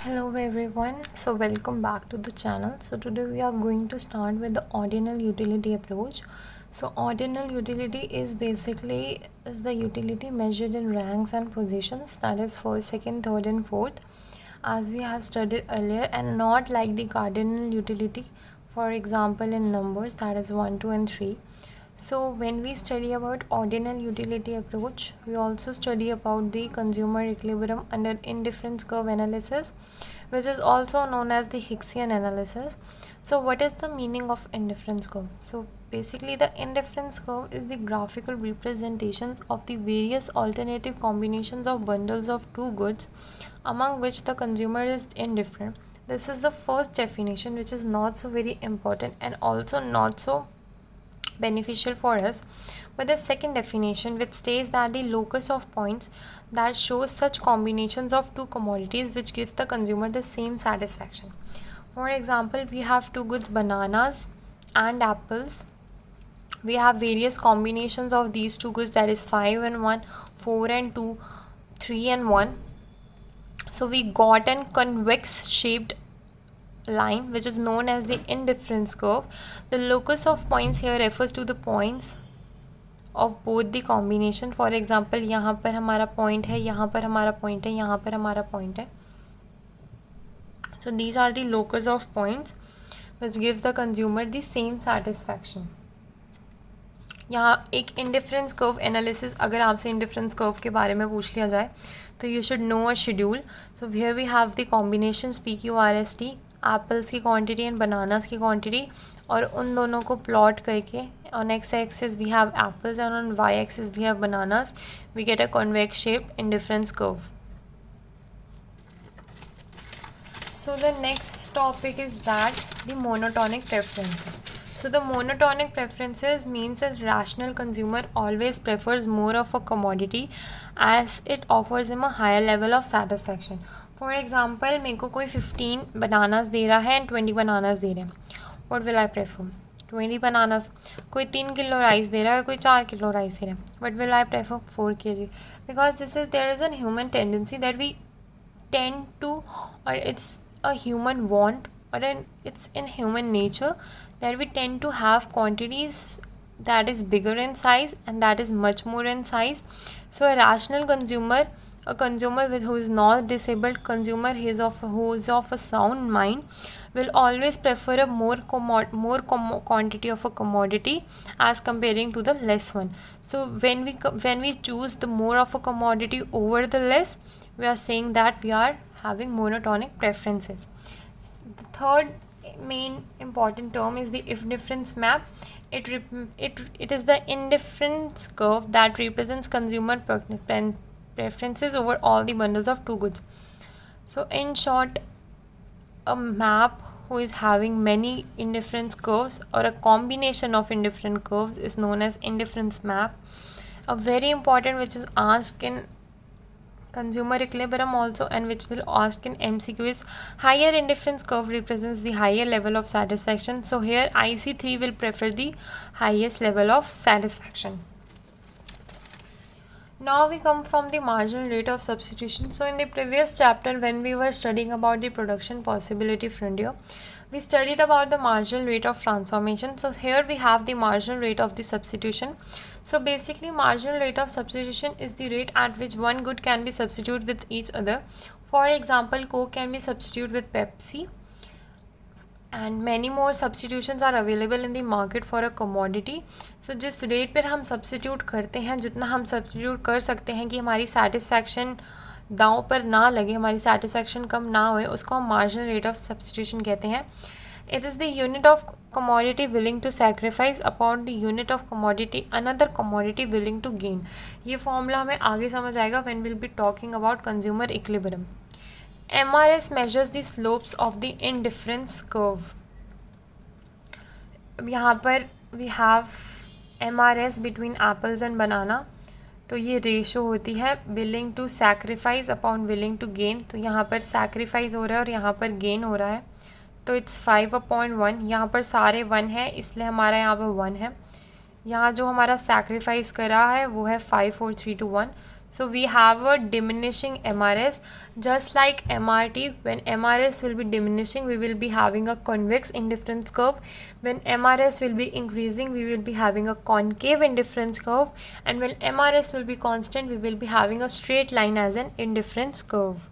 Hello everyone, so welcome back to the channel. So today we are going to start with the ordinal utility approach. So ordinal utility is basically the utility measured in ranks and positions, that is first, second, third and fourth, as we have studied earlier, and not like the cardinal utility, for example in numbers, that is 1, 2 and 3. So when we study about ordinal utility approach, we also study about the consumer equilibrium under indifference curve analysis, which is also known as the Hicksian analysis. So what is the meaning of indifference curve? So basically the indifference curve is the graphical representations of the various alternative combinations of bundles of two goods among which the consumer is indifferent. This is the first definition, which is not so very important and also not so beneficial for us. But the second definition, which states that the locus of points that shows such combinations of two commodities which give the consumer the same satisfaction. For example, we have two goods, bananas and apples. We have various combinations of these two goods, that is 5 and 1, 4 and 2, 3 and 1. So we got an convex shaped line which is known as the indifference curve. The locus of points here refers to the points of both the combination. For example, यहाँ पर हमारा point है, यहाँ पर हमारा point है, यहाँ पर हमारा point है. So these are the locus of points which gives the consumer the same satisfaction. यहाँ एक इंडिफरेंस कर्व एनालिसिस, अगर आपसे इंडिफरेंस कर्व के बारे में पूछ लिया जाए तो you should know a schedule. So here we have the combinations PQRST, apples की क्वांटिटी एंड बनानास की क्वांटिटी, और उन दोनों को प्लॉट करके on X axis we have apples and on Y axis we have bananas. We get a convex shape indifference curve. So the next topic is that the monotonic preferences. So the monotonic preferences means that rational consumer always prefers more of a commodity as it offers him a higher level of satisfaction. For example, मेरे को कोई 15 bananas दे रहा है and 20 bananas दे रहे हैं. What will I prefer? 20 bananas. कोई 3 kilo rice दे रहा है और कोई 4 किलो राइस दे रहा है. What will I prefer? 4 kg. Because there is a human tendency that we tend to, or it's a human want, or it's in human nature that we tend to have quantities that is bigger in size and that is much more in size. So a rational consumer, a consumer who is not disabled consumer, who is of a sound mind, will always prefer a more quantity of a commodity as comparing to the less one. So when we choose the more of a commodity over the less, we are saying that we are having monotonic preferences. The third main important term is the if-difference map. It is the indifference curve that represents consumer preferences over all the bundles of two goods. So in short, a map who is having many indifference curves or a combination of indifferent curves is known as indifference map. A very important which is asked in consumer equilibrium also, and which will ask in MCQ, is higher indifference curve represents the higher level of satisfaction. So here IC3 will prefer the highest level of satisfaction. Now we come from the marginal rate of substitution. So in the previous chapter, when we were studying about the production possibility frontier, we studied about the marginal rate of transformation. So here we have the marginal rate of the substitution. So basically, marginal rate of substitution is the rate at which one good can be substituted with each other. For example, Coke can be substituted with Pepsi, and many more substitutions are available in the market for a commodity. So जिस rate पर हम substitute करते हैं, जितना हम substitute कर सकते हैं कि हमारी सेटिस्फैक्शन दांव पर ना लगे, हमारी सेटिस्फैक्शन कम ना होए, उसको हम मार्जिनल रेट ऑफ सब्सिट्यूशन कहते हैं. It is the unit of commodity willing to sacrifice upon the unit of commodity another commodity willing to gain. ये फॉर्मूला हमें आगे समझ आएगा when we'll be talking about consumer equilibrium. MRS measures the slopes of the indifference curve. यहाँ पर we have MRS between apples and banana. तो ये ratio होती है willing to sacrifice upon willing to gain. तो यहाँ पर sacrifice हो रहा है और यहाँ पर gain हो रहा है. तो इट्स 5/1. यहाँ पर सारे 1 है, इसलिए हमारा यहाँ पर 1 है. यहाँ जो हमारा सैक्रिफाइस कर रहा है वो है 5, 4, 3, 2, 1. So we have a diminishing MRS, just like MRT. When MRS will be diminishing, we will be having a convex indifference curve. When MRS will be increasing, we will be having a concave indifference curve. And when MRS will be constant, we will be having a straight line as an indifference curve.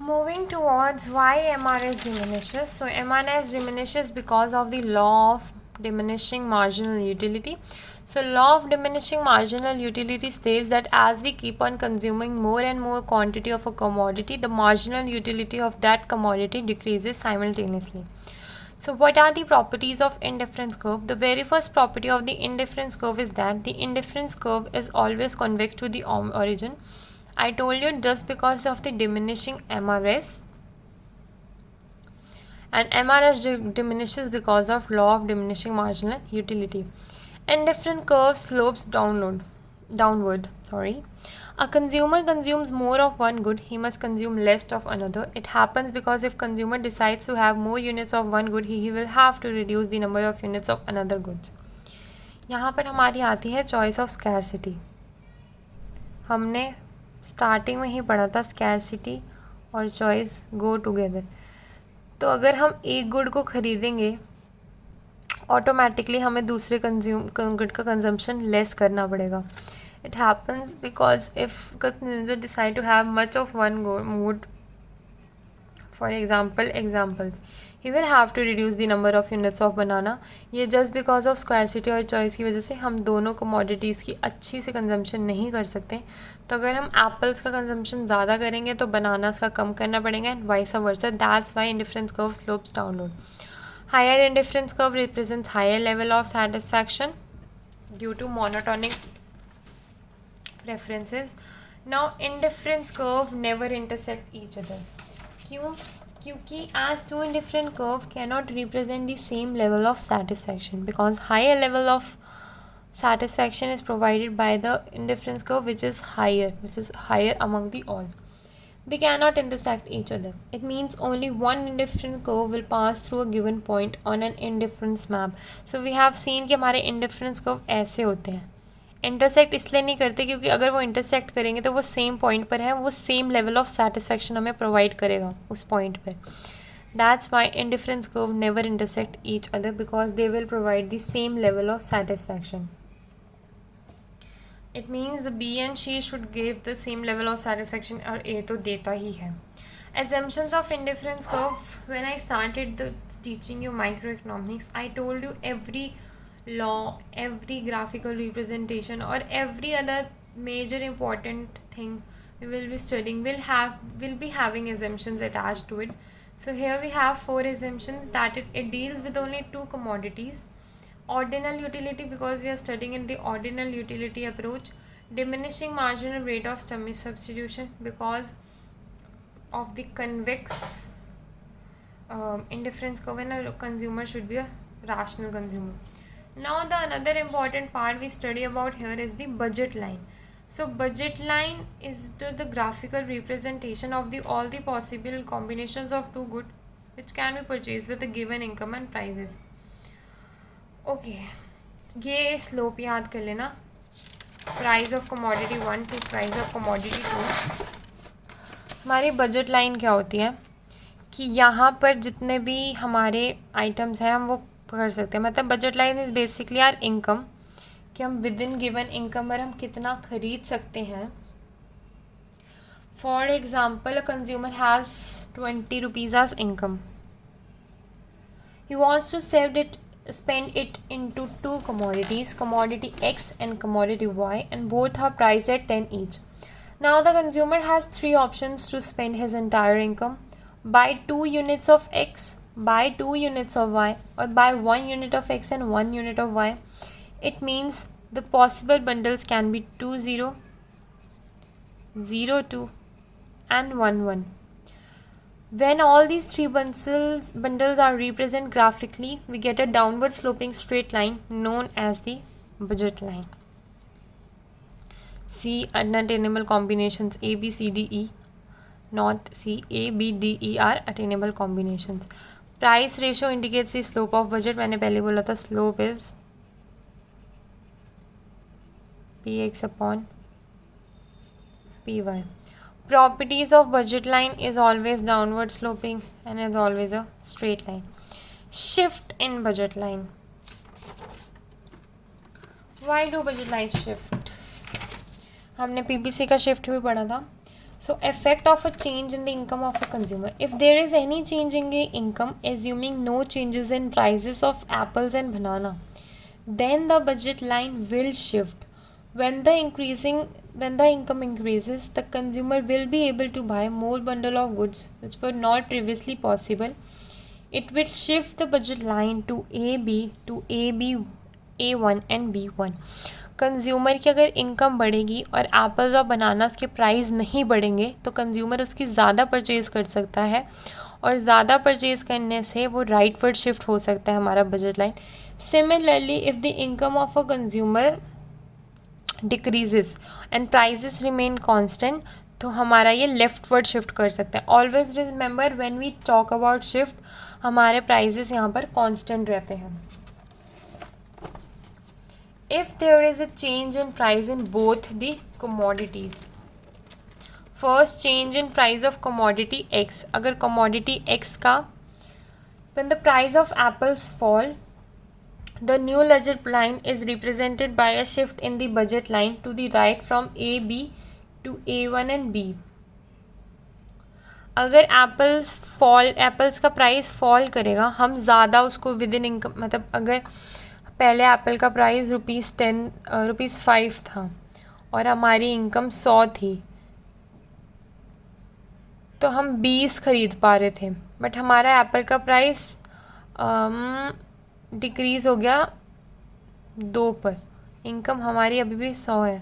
Moving towards why MRS diminishes. So MRS diminishes because of the law of diminishing marginal utility. So law of diminishing marginal utility states that as we keep on consuming more and more quantity of a commodity, the marginal utility of that commodity decreases simultaneously. So what are the properties of indifference curve? The very first property of the indifference curve is that the indifference curve is always convex to the origin. I told you just because of the diminishing MRS, and MRS diminishes because of law of diminishing marginal utility. Indifferent curve slopes downward. A consumer consumes more of one good, he must consume less of another. It happens because if consumer decides to have more units of one good, he will have to reduce the number of units of another goods. यहाँ पर हमारी आती है choice of scarcity. हमने starting में ही पढ़ा था scarcity और चॉइस गो टुगेदर. तो अगर हम एक गुड को ख़रीदेंगे, ऑटोमेटिकली हमें दूसरे गुड का कंजम्पशन लेस करना पड़ेगा. It happens because if consumer decide to have much of one good, for examples, he will have to reduce the number of units of banana. ये जस्ट बिकॉज ऑफ स्क्वायरसिटी और choice की वजह से हम दोनों commodities की अच्छी से कंजम्पशन नहीं कर सकते. तो अगर हम एप्पल्स का कंजम्पशन ज़्यादा करेंगे तो बनानास का कम करना पड़ेगा, and vice versa. That's why indifference curve slopes downward. Higher indifference curve represents higher level of satisfaction due to monotonic preferences. Now indifference curve never intersect each other. क्यों? क्योंकि as two indifferent curve cannot represent the same level of satisfaction, because higher level of satisfaction is provided by the indifference curve which is higher among the all. They cannot intersect each other. It means only one indifferent curve will pass through a given point on an indifference map. So we have seen कि हमारे indifference curve ऐसे होते हैं. Intersect इसलिए नहीं करते क्योंकि अगर वो इंटरसेक्ट करेंगे तो वो सेम पॉइंट पर है, वो सेम लेवल ऑफ सेटिस्फैक्शन हमें प्रोवाइड करेगा उस पॉइंट पर. That's why indifference curve never intersect each other, because they will provide the same level of satisfaction. It means the B and C should give the same level of satisfaction, और A तो देता ही है. Assumptions of indifference curve. When I started teaching you microeconomics, I told you every law, every graphical representation, or every other major important thing we will be studying will be having assumptions attached to it. So here we have 4 assumptions that it deals with only 2 commodities. Ordinal utility, because we are studying in the ordinal utility approach. Diminishing marginal rate of substitution, because of the convex indifference curve, and a consumer should be a rational consumer. Now the another important part we study about here is the budget line. So budget line is the graphical representation of all the possible combinations of two goods which can be purchased with a given income and prices. Okay, ये slope याद कर लेना. Price of commodity 1 to price of commodity 2. हमारी budget line क्या होती है कि यहाँ पर जितने भी हमारे आइटम्स हैं हम वो कर सकते हैं. मतलब budget line is basically our income, कि हम विद इन गिवन इनकम पर हम कितना खरीद सकते हैं. For example, a consumer has 20 rupees as income. He wants to spend it into 2 commodities, commodity X and commodity Y, and both are priced at 10 each. Now the consumer has 3 options to spend his entire income: buy 2 units of X, buy 2 units of Y, or buy 1 unit of X and 1 unit of Y. It means the possible bundles can be 2 0, 0 2 and 1 1. When all these 3 bundles are represented graphically, we get a downward sloping straight line known as the budget line. C unattainable combinations A, B, C, D, E. Not C, A, B, D, E are attainable combinations. Price ratio indicates the slope of budget. मैंने पहले बोला था slope is px upon py. Properties of budget line is always downward sloping and is always a straight line. Shift in budget line. Why do budget lines shift? हमने PPC का shift भी पढ़ा था. So effect of a change in the income of a consumer. If there is any change in the income, assuming no changes in prices of apples and banana, then the budget line will shift. When the income increases, the consumer will be able to buy more bundle of goods which were not previously possible. It will shift the budget line to AB, to AB, A1 and B1. Consumer की अगर income बढ़ेगी और apples और bananas के price नहीं बढ़ेंगे तो consumer उसकी ज़्यादा परचेज़ कर सकता है, और ज़्यादा परचेज़ करने से वो राइटवर्ड शिफ्ट हो सकता है हमारा budget line. Similarly if the income of a consumer decreases and prices remain constant, तो हमारा ये लेफ्टवर्ड शिफ्ट कर सकता है. Always remember when we talk about shift, हमारे प्राइसेस यहाँ पर कांस्टेंट रहते हैं. If there is a change in price in both the commodities, first change in price of commodity X, अगर commodity X का when the price of apples fall, the new ledger line is represented by a shift in the budget line to the right from AB to A1 and B. अगर apples का price fall करेगा, हम ज़्यादा उसको with in income, मतलब अगर पहले Apple का प्राइस ₹5 था और हमारी इनकम 100 थी, तो हम 20 ख़रीद पा रहे थे, बट हमारा एप्पल का प्राइस डिक्रीज़ हो गया 2 पर. इनकम हमारी अभी भी 100 है,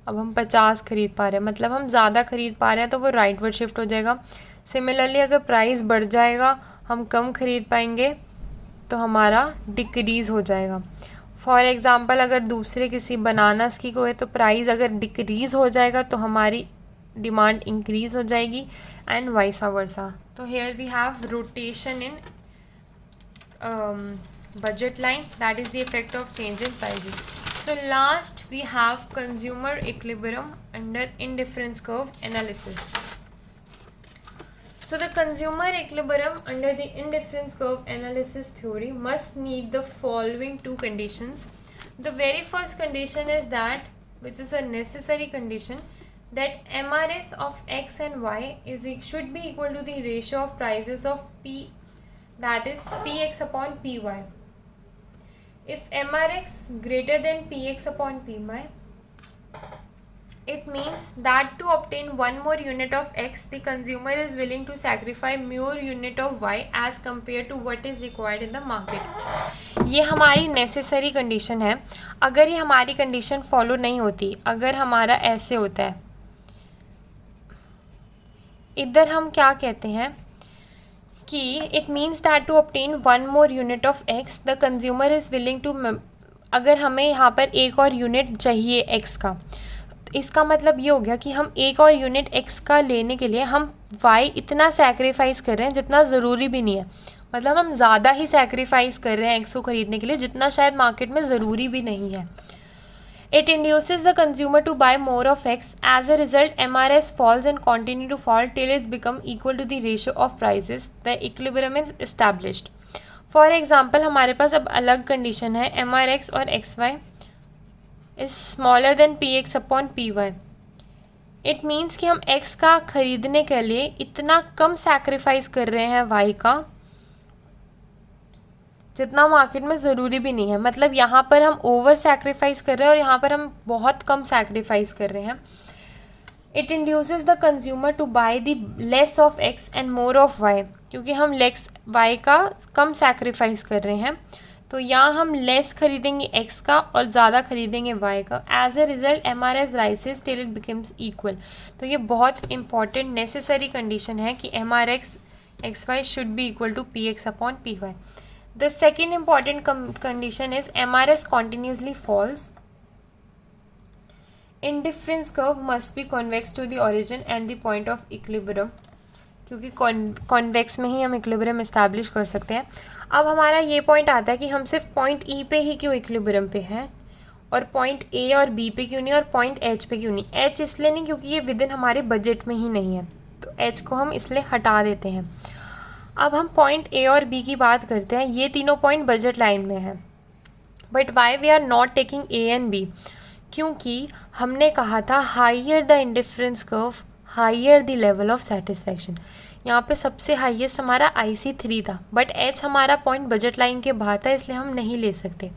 अब हम 50 ख़रीद पा रहे हैं, मतलब हम ज़्यादा ख़रीद पा रहे हैं, तो वो राइटवर्ड शिफ्ट हो जाएगा. सिमिलरली अगर प्राइस बढ़ जाएगा, हम कम ख़रीद पाएंगे, तो हमारा डिक्रीज़ हो जाएगा. फॉर एग्ज़ाम्पल अगर दूसरे किसी बनानास की कोई तो प्राइस अगर डिक्रीज़ हो जाएगा तो हमारी डिमांड इंक्रीज़ हो जाएगी, एंड वाइस वर्सा. तो here we have rotation in budget line, that is the effect of change in prices. So last we have consumer equilibrium under indifference curve analysis. So the consumer equilibrium under the indifference curve analysis theory must meet the following two conditions. The very first condition is that, which is a necessary condition, that MRS of X and Y should be equal to the ratio of prices of P, that is Px upon Py. If MRX greater than Px upon Py, it means that to obtain one more unit of X, the consumer is willing to sacrifice more unit of Y as compared to what is required in the market. ये हमारी necessary condition है. अगर ये हमारी condition follow नहीं होती, अगर हमारा ऐसे होता है, इधर हम क्या कहते हैं कि it means that to obtain one more unit of X the consumer is willing to, अगर हमें यहाँ पर एक और यूनिट चाहिए एक्स का, इसका मतलब ये हो गया कि हम एक और यूनिट एक्स का लेने के लिए हम वाई इतना सैक्रिफाइस कर रहे हैं जितना ज़रूरी भी नहीं है. मतलब हम ज़्यादा ही सैक्रिफाइस कर रहे हैं एक्स को ख़रीदने के लिए जितना शायद मार्केट में ज़रूरी भी नहीं है. It induces the consumer to buy more of X. As a result, MRS falls and continue to fall till it becomes equal to the ratio of prices. The equilibrium is established. For example, हमारे पास अब अलग condition है, MRX और XY is smaller than PX upon PY. It means कि हम X का खरीदने के लिए इतना कम सैक्रिफाइस कर रहे हैं Y का जितना मार्केट में ज़रूरी भी नहीं है. मतलब यहाँ पर हम ओवर सैक्रिफाइस कर रहे हैं और यहाँ पर हम बहुत कम सैक्रिफाइस कर रहे हैं. It induces the consumer to buy the less of X and more of Y, क्योंकि हम लेस वाई का कम सैक्रिफाइस कर रहे हैं, तो यहाँ हम लेस खरीदेंगे एक्स का और ज़्यादा खरीदेंगे वाई का. As a result MRS rises till it becomes equal. तो ये बहुत इंपॉर्टेंट नेसेसरी कंडीशन है कि MRX XY should be equal to PX upon PY. The second important condition is MRS continuously falls. Indifference curve must be convex to the origin and the point of equilibrium, क्योंकि convex में ही हम equilibrium establish कर सकते हैं. अब हमारा ये point आता है कि हम सिर्फ पॉइंट ई पे ही क्यों इक्विलिब्रियम पे हैं और पॉइंट ए और बी पे क्यों नहीं और पॉइंट एच पे क्यों नहीं? एच इसलिए नहीं क्योंकि ये विद इन हमारे बजट में ही नहीं है, तो एच को हम इसलिए हटा देते हैं। अब हम पॉइंट ए और बी की बात करते हैं। ये तीनों पॉइंट बजट लाइन में है, but why we are not taking A and B? क्योंकि हमने कहा था higher the indifference curve higher the level of satisfaction. यहाँ पे सबसे हाईएस्ट हमारा IC3 था, बट एच हमारा पॉइंट बजट लाइन के बाहर था, इसलिए हम नहीं ले सकते।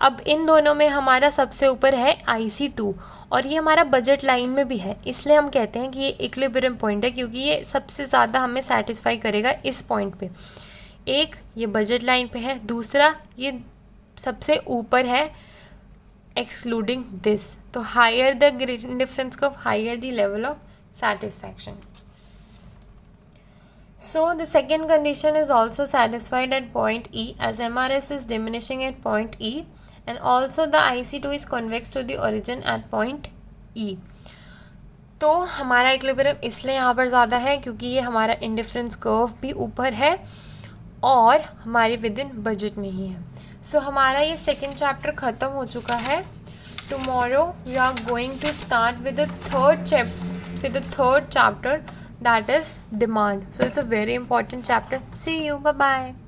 अब इन दोनों में हमारा सबसे ऊपर है IC2 और ये हमारा बजट लाइन में भी है, इसलिए हम कहते हैं कि ये इक्विलिब्रियम पॉइंट है, क्योंकि ये सबसे ज़्यादा हमें सेटिस्फाई करेगा इस पॉइंट पे। एक ये बजट लाइन पे है, दूसरा ये सबसे ऊपर है एक्सक्लूडिंग दिस। तो higher the difference curve higher the level of satisfaction. So the second condition is also satisfied at point E, as MRS is diminishing at point E and also the IC2 is convex to the origin at point E. तो हमारा equilibrium इसलिए यहाँ पर ज़्यादा है क्योंकि ये हमारा इंडिफरेंस कर्व भी ऊपर है और हमारे विद इन बजट में ही है। सो हमारा ये सेकेंड चैप्टर ख़त्म हो चुका है। Tomorrow we are going to start with the third chapter, that is demand. So it's a very important chapter. See you. Bye bye.